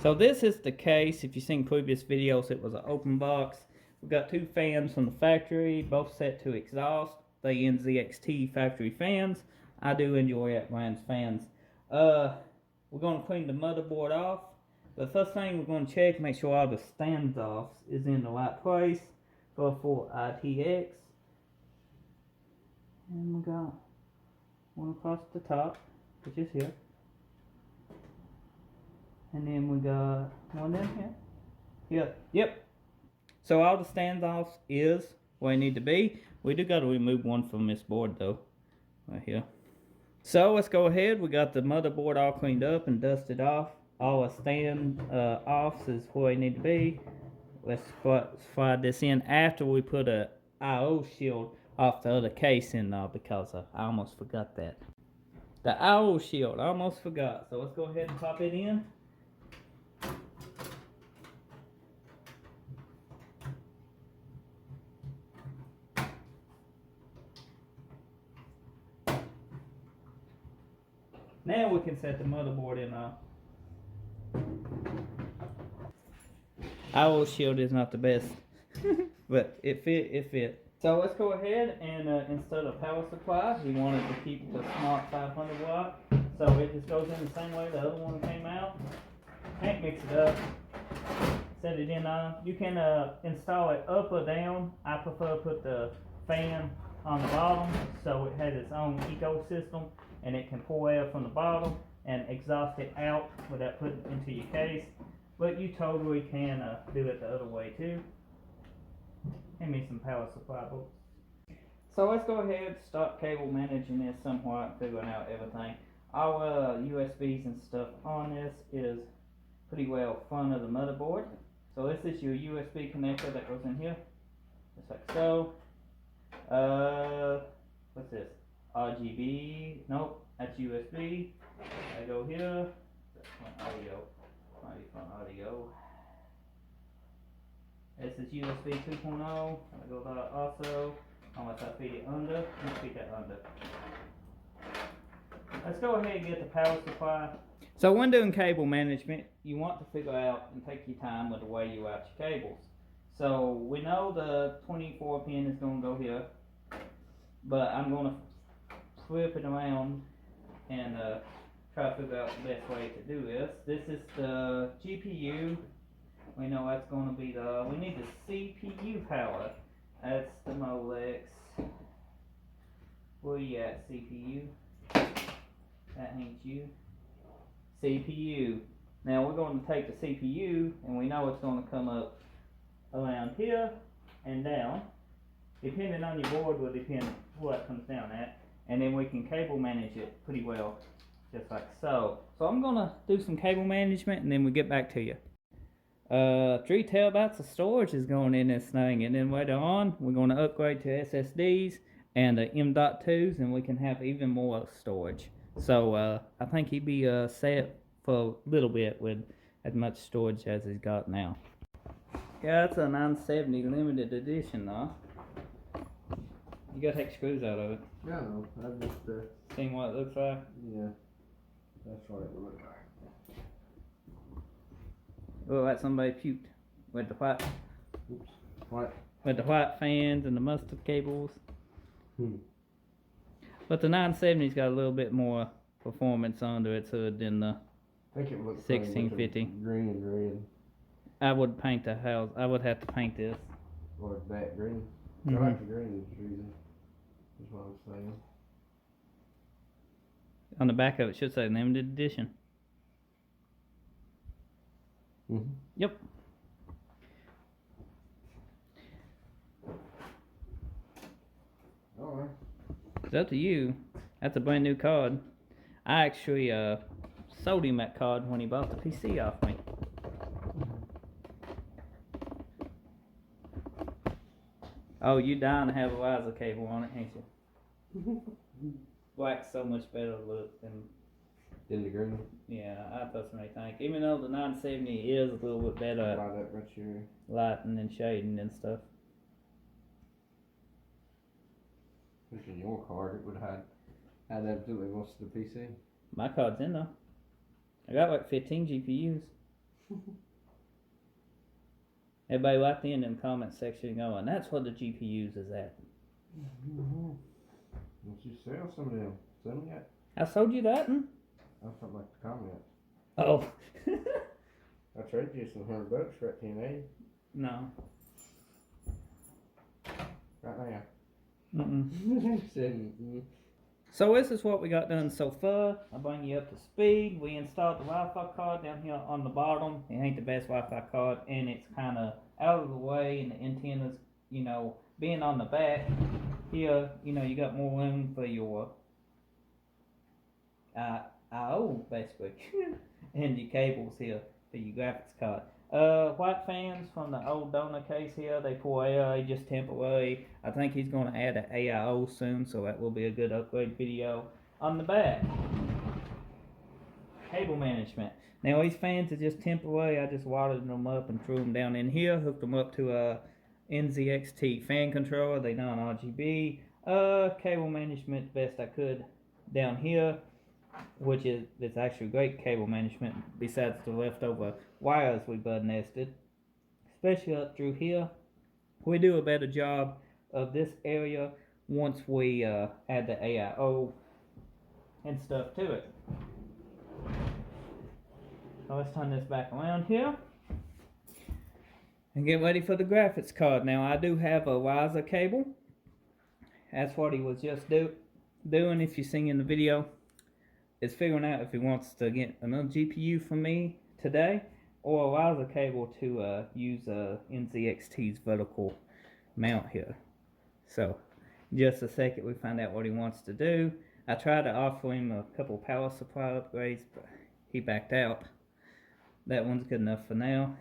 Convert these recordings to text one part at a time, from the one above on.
So this is the case. If you've seen previous videos, it was an open box. We got 2 fans from the factory, both set to exhaust. They nzxt factory fans. I do enjoy that brand's fans. We're going to clean the motherboard off. The first thing we're going to check, make sure all the standoffs is in the right place. Go for ITX. And we got one across the top, which is here. And then we got one in here. Yep. So all the standoffs is where they need to be. We do got to remove one from this board though, right here. So let's go ahead. We got the motherboard all cleaned up and dusted off. All the stand offs is where they need to be. Let's slide this in after we put a I/O shield off the other case in because I almost forgot that. The I/O shield, I almost forgot. So let's go ahead and pop it in. Now we can set the motherboard in. I/O shield is not the best, but it fit. So let's go ahead and instead of power supply, we wanted to keep the smart 500 watt. So it just goes in the same way the other one came out. Can't mix it up. Set it in on. You can install it up or down. I prefer to put the fan on the bottom so it has its own ecosystem and it can pull air from the bottom and exhaust it out without putting it into your case. But you totally can do it the other way too. Give me some power supply bolts. So let's go ahead and start cable managing this somewhat, figuring out everything. Our USBs and stuff on this is pretty well front of the motherboard. So this is your USB connector that goes in here, just like so. What's this? RGB? Nope, that's USB. I go here. That's my audio. Audio. This is USB 2.0. I go there also. Unless I feed it under. Let's feed that under. Let's go ahead and get the power supply. So when doing cable management, you want to figure out and take your time with the way you route your cables. So we know the 24 pin is going to go here, but I'm going to flip it around and try to figure out the best way to do this. This is the GPU. We know that's going to be we need the CPU power. That's the Molex. Where you at, CPU? That ain't you. CPU. Now we're going to take the CPU and we know it's going to come up around here and down. Depending on your board will depend what it comes down at. And then we can cable manage it pretty well, just like so. So I'm going to do some cable management and then we'll get back to you. 3 terabytes of storage is going in this thing, and then later on we're going to upgrade to SSDs and M.2s, and we can have even more storage. So I think he'd be set for a little bit with as much storage as he's got now. Yeah, it's a 970 limited edition though. You gotta take screws out of it. Yeah, no, I've just seen what it looks like. Yeah, that's what it looks like. Look like somebody puked with the white. Oops. What? With the white fans and the mustard cables. But the 970's got a little bit more performance under its hood than the I think it looks 1650. Green and red. I would paint the house. I would have to paint this. Or that green. Mm-hmm. I like the green reason. That's what I'm saying. On the back of it should say limited edition. Mm-hmm. Yep. Alright. It's up to you. That's a brand new card. I actually sold him that card when he bought the PC off me. Oh, you dying to have a Liza cable on it, ain't you? Black's so much better look than the green. Yeah, I personally think. Even though the 970 is a little bit better at lighting and shading and stuff. Which in your card, it would have had absolutely most of the PC. My card's in though. I got like 15 GPUs. Everybody right there in the comment section going, that's what the GPUs is at. Once you sell some of them, send me that. I sold you that one? I was talking about the comments. Oh. I trade you some $100 for that 1080 No. right now. Mm-mm. So this is what we got done so far. I'll bring you up to speed. We installed the Wi-Fi card down here on the bottom. It ain't the best Wi-Fi card, and it's kind of out of the way, and the antennas, you know, being on the back here, you know, you got more room for your I/O basically, and your cables here for your graphics card. White fans from the old donor case here, they pull AIA just temporary. I think he's going to add an AIO soon, so that will be a good upgrade video. On the back, cable management. Now these fans are just temporary. I just watered them up and threw them down in here, hooked them up to a nzxt fan controller. They non-RGB. Cable management best I could down here, which is it's actually great cable management besides the leftover wires we bud nested, especially up through here. We do a better job of this area once we add the AIO and stuff to it. So let's turn this back around here and get ready for the graphics card. Now I do have a riser cable. That's what he was just doing if you've seen in the video. Is figuring out if he wants to get another GPU from me today or a riser cable to use nzxt's vertical mount here. So just a second we find out what he wants to do. I tried to offer him a couple power supply upgrades, but he backed out. That one's good enough for now.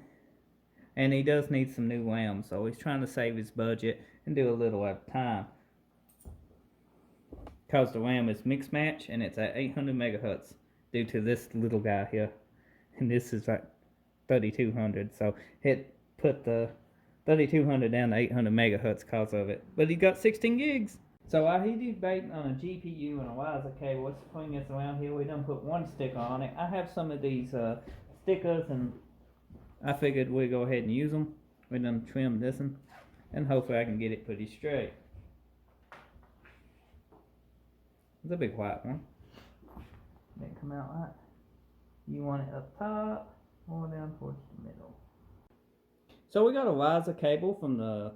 And he does need some new RAM, so he's trying to save his budget and do a little at a time. Because the RAM is mixed match and it's at 800 megahertz due to this little guy here, and this is like 3200, so it put the 3200 down to 800 megahertz because of it. But he got 16 gigs. So while he debating on a GPU and a riser cable, let's swing this around here. We done put one sticker on it. I have some of these stickers, and I figured we'd go ahead and use them. We done trimmed this one, and hopefully I can get it pretty straight. It's a big white one. Didn't come out right. You want it up top or down towards the middle. So we got a riser cable from the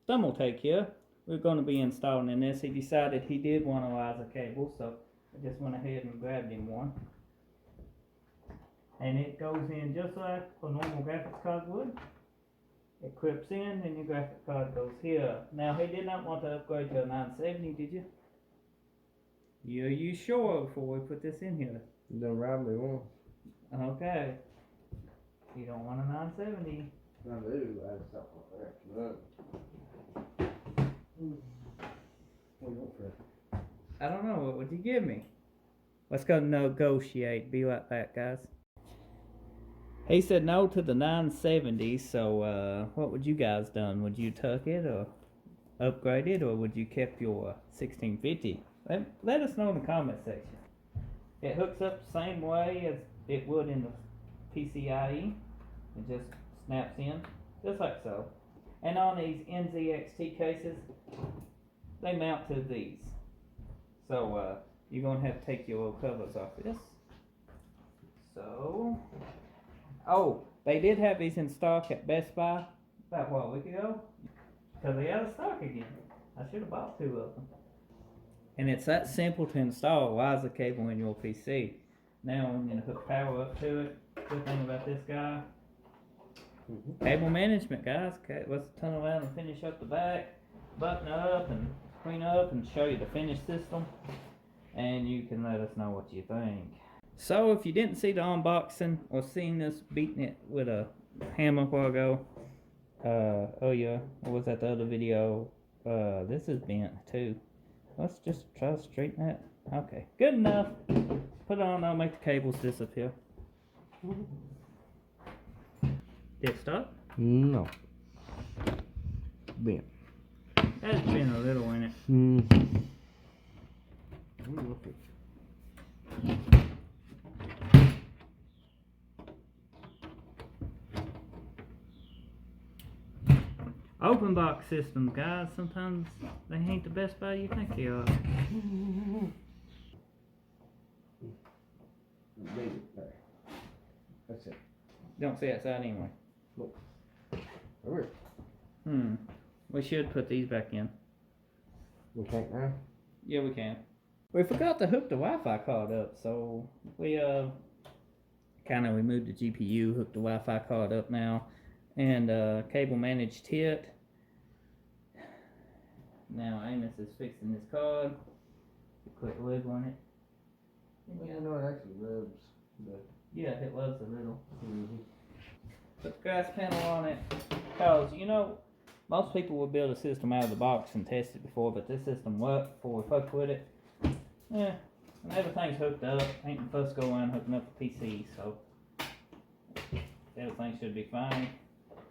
Thermaltake here. We're going to be installing in this. He decided he did want a riser cable, so I just went ahead and grabbed him one. And it goes in just like a normal graphics card would. It clips in and your graphics card goes here. Now he did not want to upgrade to a 970, did you? Are you sure before we put this in here? You done robbed me once. Okay. You don't want a 970. I do. I just thought about that. Look. What do you want for it? I don't know. What would you give me? Let's go negotiate. Be right back, guys. He said no to the 970, so what would you guys done? Would you tuck it or upgrade it, or would you kept your 1650? Let us know in the comment section. It hooks up the same way as it would in the PCIe. It just snaps in, just like so. And on these nzxt cases, they mount to these. So you're going to have to take your little covers off this. So, oh, they did have these in stock at Best Buy about a week ago, because they out of stock again. I should have bought 2 of them. And it's that simple to install a riser cable in your PC. Now I'm going to hook power up to it. Good thing about this guy, cable management, guys. Okay, let's turn around and finish up the back, button up and clean up and show you the finished system. And you can let us know what you think. So if you didn't see the unboxing or seen us beating it with a hammer a while ago, oh yeah, what was that the other video? This is bent too. Let's just try to straighten that. Okay, good enough. Put it on, I'll make the cables disappear. Did it stop? No. Bent. That's been a little in it. Open box systems, guys, sometimes they ain't the best buy you think they are. Leave it there. That's it. Don't see outside anyway. Over. We should put these back in. We can't now? Yeah, we can. We forgot to hook the Wi-Fi card up, so we we moved the GPU, hooked the Wi-Fi card up now, and cable managed it. Now Amos is fixing this card. Quick lid on it. Yeah, no, it actually rubs. Yeah, it loves a little. Put the grass panel on it, because most people will build a system out of the box and test it before, but this system worked before we fucked with it. Yeah, and everything's hooked up. Ain't the fuss go around hooking up the PC, so everything should be fine.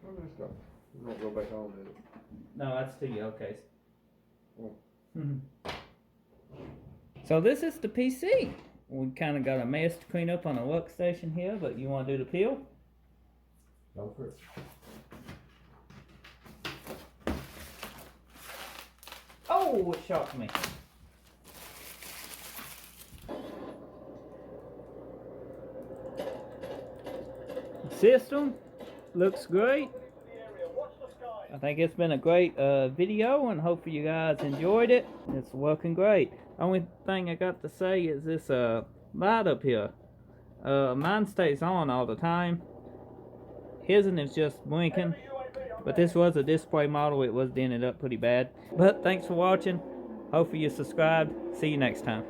Let's go. We won't go back on it. No, that's to your case. Oh. So this is the PC. We kind of got a mess to clean up on the workstation here, but you want to do the peel? Go for it. Oh, it shocked me. System looks great. I think it's been a great video, and hopefully you guys enjoyed it. It's working great. Only thing I got to say is this light up here. Mine stays on all the time. His'n is just blinking. But this was a display model. It was dented up pretty bad. But thanks for watching. Hopefully you subscribed. See you next time.